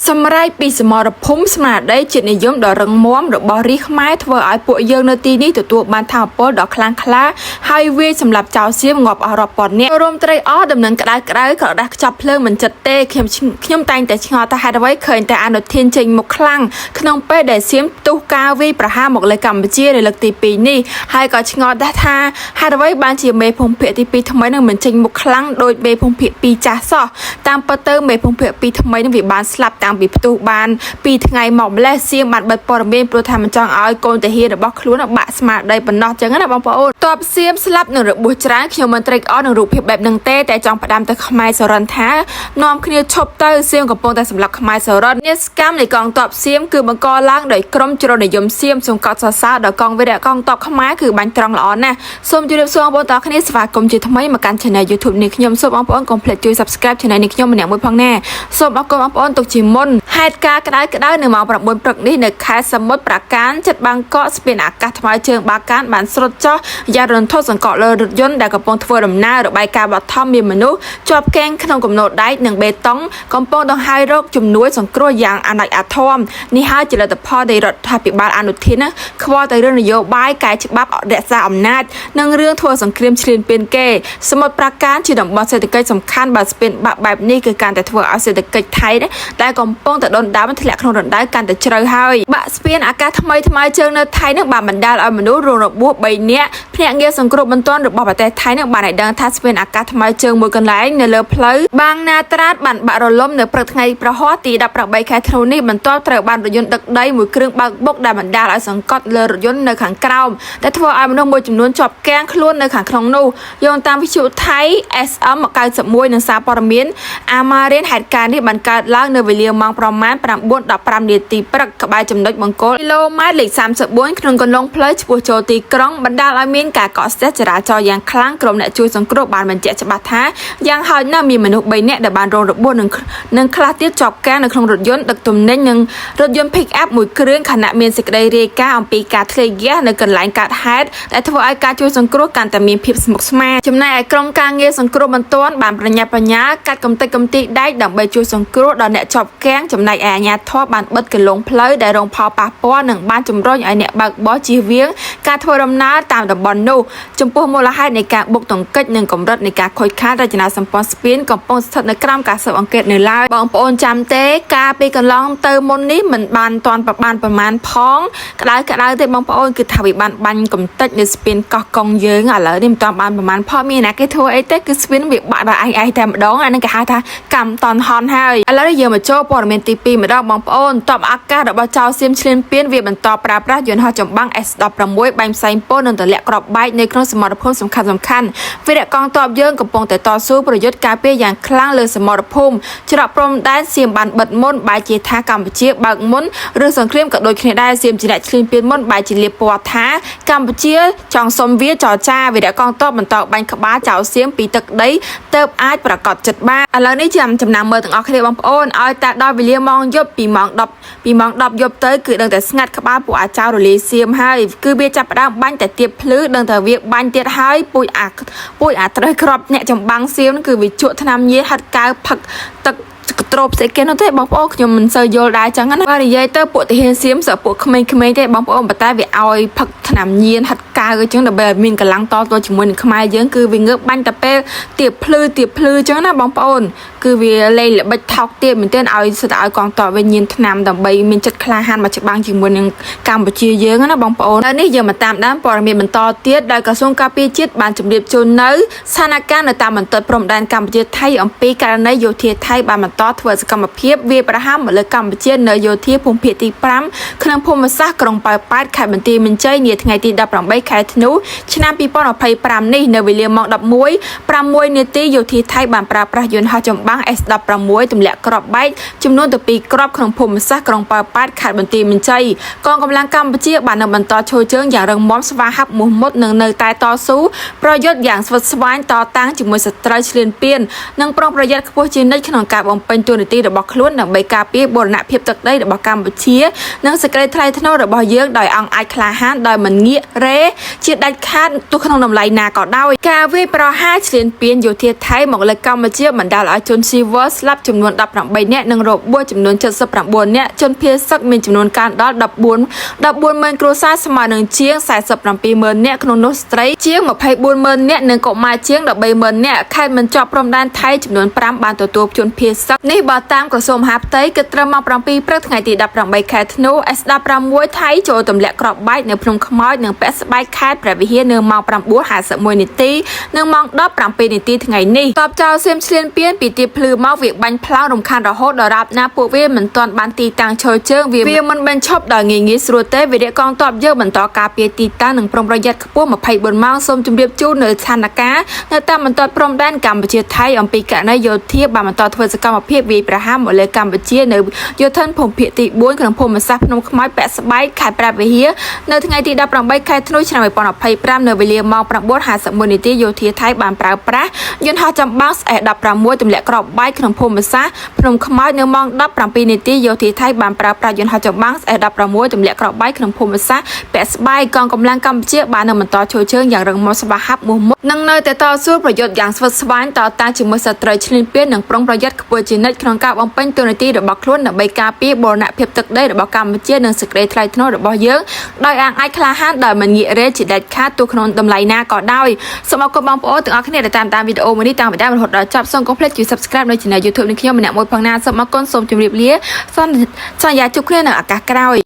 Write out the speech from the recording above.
សម្រាប់ពីសមរភូមិស្មារតីជាតិនិយមដ៏រឹងមាំរបស់រាជខ្មែរធ្វើឲ្យពួកយើងនៅទីនេះទទួលបានថាមពលដ៏ខ្លាំងក្លាហើយវាសម្រាប់ចៅសៀមងាប់អស់រាប់ពាន់នាក់រួមត្រីអស់ដំណឹងក្តៅក្រដាស់ខ្ចប់ភ្លើងមិនចិត្តទេខ្ញុំតែងតែឆ្ងល់ថាហេតុអ្វីឃើញតែអនុធានចេញមកខ្លាំងក្នុងពេលដែលសៀមផ្ទុះការវាយប្រហារមកលើកម្ពុជានៅលើកទី2នេះហើយក៏ឆ្ងល់ដែរថាហេតុអ្វីបានជាមេភូមិភាគទី2ថ្មីនឹងមិនចេញមកខ្លាំងដោយមេភូមិភាគ2ចាស់សោះតាមពិតទៅមេភូមិភាគ2ថ្មីនឹងវាបានស្លាប់តាំងពីផ្ទុះបាន2ថ្ងៃមកម្លេះសៀមបានបិទព័ត៌មានព្រោះថាមិនចង់ឲ្យកូនទាហានរបស់ខ្លួនបាក់ស្មារតីប៉ុណ្ណោះចឹងណាបងប្អូនតបសៀមស្លាប់នឹងរបួសច្រើនខ្ញុំមិនត្រេកអរនឹងរូបភាពបែបហ្នឹងទេតែចង់ផ្ដាំទៅខ្មែរសរិនថានាំគ្នាឈប់ទៅសៀមកំពុងតែសម្លាប់ខ្មែរសរិននេះសកម្មនៃកងទ័ពសៀមគឺបង្កឡើងដោយក្រុមជ្រុលនិយមសៀមសង្កត់សរសើរដល់កងវីរៈកងទ័ពខ្មែរគឺបាញ់ត្រង់ល្អណាស់សូមជម្រាបសួរបងប្អូនទាំងគ្នាស្វាគមន៍ជាថ្មីមកកាន់ Channel YouTube នេះខ្ញុំសូមបងប្អូនកុំភ្លេចជួយ Subscribe Channel នេះខ្ញុំម្នាក់មួយផងណាសូមអរគុណបងប្អូនទុកជាមុនហេតុការក្តៅនៅម៉ោង 9 ព្រឹកនេះនៅខេត្តសមុទ្រប្រាកានជិតបាងកកស្ពានអាកាសថ្មើរជើងបាកានបានស្រុតចុះយ៉ាងរន្ធត់សង្កត់លើរថយន្តដែលកំពុងធ្វើដំណើររបាយការណ៍បឋមមានមនុស្សជាប់កេងក្នុងគំនរដែកនិងបេតុងកំពុងដង្ហែរកជំនួយសង្គ្រោះយ៉ាងអាណត្តិអាធមនេះហើយជាលទ្ធផលនៃរដ្ឋាភិបាលអនុធានខ្វល់តែរឿងនយោបាយកែច្បាប់រក្សាអំណាចនិងរឿងធ្វើសង្គ្រាមឈ្លានពានគេសមុទ្រប្រាកានជាតំបន់សេដ្ឋកិច្ចសំខាន់បើស្ពានបាក់បែបនេះគឺកាន់តែធ្វើឲ្យសេដ្ឋកិច្ចថៃដែលកំពុងតែដុនដាបធ្លាក់ក្នុងរណ្ដៅកាន់តែជ្រៅហើយបាក់ស្ពានអាកាសថ្មីថ្មើរជើងនៅថៃនឹងបានបណ្ដាលឲ្យមនុស្សរងរបួស3នាក់ភ្នាក់ងារសង្គ្រោះបន្ទាន់របស់ប្រទេសថៃនឹងបានឲ្យដឹងថាស្ពានអាកាសថ្មីជើងមួយកន្លែងនៅលើផ្លូវបាងណាត្រាតបានបាក់រលំនៅព្រឹកថ្ងៃប្រហ័សទី18ខែធ្នូនេះបន្ទាប់ត្រូវបានរថយន្តដឹកដីមួយគ្រឿងបើកបុកដែលបណ្ដាលឲ្យសង្កត់លើរថយន្តនៅខាងក្រោមដែលធ្វើឲ្យមនុស្សមួយចំនួនជាប់គាំងខ្លួននៅខាងក្នុងនោះយោងតាមវិទ្យុថៃ SM 91នឹងសារព័ត៌មានអាម៉ារៀនហេតុការណ៍នេះបានកើតឡើងនៅវេលាម៉ោងប្រមាណ 9:15 នាទីព្រឹកក្បែរចំណុចបង្គោលគីឡូម៉ែត្រលេខ34ក្នុងគន្លងផ្លូវឆ្ពោះចូលទីក្រុងបណ្ដាលឲ្យមានការកកស្ទះចរាចរណ៍យ៉ាងខ្លាំងក្រុមអ្នកជួយសង្គ្រោះបានបញ្ជាក់ច្បាស់ថាយ៉ាងហោចណាស់មានមនុស្ស3នាក់ដែលបានរងរបួសនិងខ្លះទៀតជាប់គាំងនៅក្នុងរថយន្តដឹកទំនិញនិងរថយន្ត pick up មួយគ្រឿងខណៈមានសេចក្តីរាយការណ៍អំពីការធ្លាយហ្គាសនៅកន្លែងកើតហេតុដែលធ្វើឲ្យការជួយសង្គ្រោះកាន់តែមានភាពស្មុគស្មាញចំណែកឯក្រុមការងារសង្គ្រោះបន្ទាន់បានប្រញាប់ប្រញាល់កាត់កំទេចកំទីដែកដើម្បីជួយសង្គ្រោះដល់អ្នកជាប់គាំងចំណែកឯអាជ្ញាធរបានបិទគន្លងផ្លូវដែលរងផលប៉ះពាល់និងបានជំរុញឲ្យអ្នកបើកបរជៀសវាងការធ្វើដំណើរតាមតំបន់នោះចំពោះមូលហេតុនៃការបុកទង្គិចនិងកម្រិតនៃការខូចខាតរចនាសម្ព័ន្ធស្ពានកំពុងស្ថិតនៅក្រោមការស៊ើបអង្កេតនៅឡើយបងប្អូនចាំទេការពីកន្លងទៅមុននេះមិនបានទាន់ប្រមាណផងក្តៅទេបងប្អូនគឺថាវាបានបាញ់កំតិចនៅស្ពានកោះកុងយើងឥឡូវនេះមិនទាន់បានប្រមាណផងមានអ្នកគេធ្វើអីទេគឺស្ពានវាបាក់ដល់ឯងតែម្ដងអានឹងគេហៅថាកម្មតនហនហើយឥឡូវយើងមកចូលព័ត៌មានទី2ម្ដងបងប្អូនតបអាកាសរបស់ចៅសៀមឈ្លានពានវាបន្តប្រើប្រាស់យន្តហោះចម្បាំង S16 បាញ់ផ្សែងពុលនិងទម្លាក់គ្រាប់បែកនៅក្នុងសមរភូមិសំខាន់វីរៈកងទ័ពយើងកំពុងតែតស៊ូប្រយុទ្ធការពារយ៉ាងខ្លាំងលើសមរភូមិច្រកព្រំដែនសៀមបានបិទមុនបែរជាថាកម្ពុជាបើកមុនរឿងសង្គ្រាមក៏ដូចគ្នាដែរសៀមជាអ្នកឈ្លានពានមុនបែរជាលៀបពណ៌ថាកម្ពុជាចង់សុំវាចរចាវីរៈកងទ័ពបន្តបាញ់ក្បាលចៅសៀមពីទឹកដីទៅអាចប្រកាសចិត្តបានឥឡូវនេះចាំចំណាំមើលទាំងអស់គ្នាបងប្អូនឲ្យតែដល់វេលាម៉ោងយប់ពីម៉ោង10យប់ទៅគឺដឹងតែស្ងាត់ក្បាលពួកអាចៅរលាយសៀមហើយគឺវាចាប់ផ្ដើមបាញ់តែទៀបភ្លឺដឹងតែវាបាញ់ទៀតហើយពួយអាត្រូវក្របអ្នកចម្បាំងសៀមគឺវាជក់ថ្នាំញៀនហាត់កៅផឹកទឹកត្រូបស្អីគេនោះទេបងប្អូនខ្ញុំមិនសូវយល់ដែរចឹងណាបើនិយាយទៅពួកទាហានសៀមសើពួកក្មេងៗទេបងប្អូនប៉ុន្តែវាឲ្យផឹកថ្នាំញៀនហាត់កៅអញ្ចឹងដើម្បីឲ្យមានកម្លាំងតទល់ជាមួយនឹងខ្មែរយើងគឺវាងើបបាញ់តែពេលទៀបភ្លឺអញ្ចឹងណាបងប្អូនគឺវាលេងល្បិចថោកទៀតមែនទែនឲ្យសិតឲ្យកងទ័ពវិញញៀនថ្នាំដើម្បីមានចិត្តក្លាហានមកច្បាំងជាមួយនឹងកម្ពុជាយើងណាបងប្អូនហើយនេះយើងមកតាមដានព័ត៌មានបន្តទៀតដោយក្រសួងការពារជាតិបានជម្រាបជូននៅស្ថានភាពនៅតាមបន្ទាត់ព្រំដែនកម្ពុជាថៃអំពីករណីយោធាថៃបានបន្តធ្វើសកម្មភាពវាយប្រហារមកលើកម្ពុជានៅយោធាភូមិភាគទី5ក្នុងភូមិសាស្ត្រក្រុងប៉ោយប៉ែតខេត្តបន្ទាយមានជ័យនាថ្ងៃទី18ខែធ្នូឆ្នាំ2025នេះនៅវេលាម៉ោង 11:06 នាទីយោធាថៃបានប្រើប្រាស់យន្តហោះចម្បាំង S16 ទម្លាក់គ្រាប់បែកចំនួនទៅ2គ្រាប់ក្នុងភូមិសាស្ត្រក្រុងប៉ោយប៉ែតខេត្តបន្ទាយមានជ័យកងកម្លាំងកម្ពុជាបាននៅបន្តឈរជើងយ៉ាងរឹងមាំស្វាហាប់មោះមុតនិងនៅតែតស៊ូប្រយុទ្ធយ៉ាងស្វិតស្វាញតតាំងជាមួយសត្រូវឈ្លានពាននិងប្រុងប្រយ័ត្នខ្ពស់ជានិច្ចក្នុងការបំ ពេញតួនាទីរបស់ខ្លួនដើម្បីការពារបូរណភាពទឹកដីរបស់កម្ពុជានិងសេចក្តីថ្លៃថ្នូររបស់យើងដោយអង្គអាចក្លាហានដោយមិនងាករេជាដាច់ខាតទោះក្នុងតម្លៃណាក៏ដោយការវាយប្រហារឈ្លានពានយោធាថៃមកលើកម្ពុជាបណ្ដាលឲ្យជនស៊ីវិលស្លាប់ចំនួន18នាក់និងរបួសចំនួន79នាក់ជនភៀសសឹកមានចំនួនកើនដល់140000គ្រួសារស្មើនឹងជាង47000នាក់ក្នុងនោះស្ត្រីជាង240,000នាក់និងកុមារជាង130,000នាក់ខេត្តមិនជាប់ព្រំដែនថៃចំនួន5បានទទួលជនភៀសសឹកនេះបើតាមក្រសួងមហាផ្ទៃគិតត្រឹមម៉ោង7ព្រឹកថ្ងៃទី18ខែធ្នូ S16 ថៃចូលទម្លាក់គ្រាប់បែកនៅភ្នំខ្មោចនិងពាក់ស្បែកខេត្តព្រះវិហារនៅម៉ោង9:51នាទីនិងម៉ោង17នាទីថ្ងៃនេះតបចោលសៀមឈ្លានពានពីទីភ្លឺមកវាបាញ់ផ្លោងរំខានរហូតដល់រាបណាពួកវាមិនទាន់បានទីតាំងឈរជើងវាមិនបញ្ឈប់ដល់ងាយស្រួលទេវិរៈកងទ័ពយើងបន្តការពារទីតាំងនិងប្រុងប្រយ័ត្នខ្ពស់24ម៉ោងសូមជម្រាបជូននៅស្ថានភាពនៅតាមបន្ទាត់ព្រំដែនកម្ពុជាថៃអំពីករណីយោធាបានបន្តធ្វើសកម្មភាពវាយប្រហារមកលើកម្ពុជានៅយោធានភូមិភាគទី4ក្នុងភូមិសាស្ត្រភ្នំខ្មោចពាក់ស្បែកខេត្តព្រះវិហារនៅថ្ងៃទី18ខែធ្នូឆ្នាំ2025នៅវេលាម៉ោង9:51នាទីយោធាថៃបានប្រើប្រាស់យន្តហោះចម្បាំង S16 ទម្លាក់គ្រាប់បែកក្នុងភូមិសាស្ត្រភ្នំខ្មោចនៅម៉ោង17នាទីយោធាថៃបានប្រើប្រាស់យន្តហោះចម្បាំង S16 ទម្លាក់គ្រាប់បែកក្នុងភូមិសាស្ត្រពាក់ស្បែកកងកម្លាំងកម្ពុជាបាននឹងបន្តឈរជើងយ៉ាងរឹងមាំស្វាហាប់មោះមុតនឹងនៅតែតស៊ូប្រយុទ្ធយ៉ាងស្វិតស្វាញតតាំងជាមួយសត្រូវឈ្លានពាននិងប្រុងប្រយ័ត្នខ្ពស់ជានិច្ចក្នុងការបំពេញតួនាទីរបស់ខ្លួនដើម្បីការពារបូរណភាពទឹកដីរបស់កម្ពុជានិងសេចក្តីថ្លៃថ្នូររបស់យើងដោយអាចក្លាហានដោយមិនងាករេជាដាច់ខាតទោះក្នុងតម្លៃណាក៏ដោយសូមអរគុណបងប្អូនទាំងអស់គ្នាដែលតាមវីដេអូមួយនេះតាំងពីដើមរហូតដល់ចប់សូមកុំភ្លេចជួយ Subscribe នៅ Channel YouTube នេះខ្ញុំម្នាក់មួយផងណាសូមអរគុណសូមជម្រាបលាសន្យាជួបគ្នានៅឱកាសក្រោយ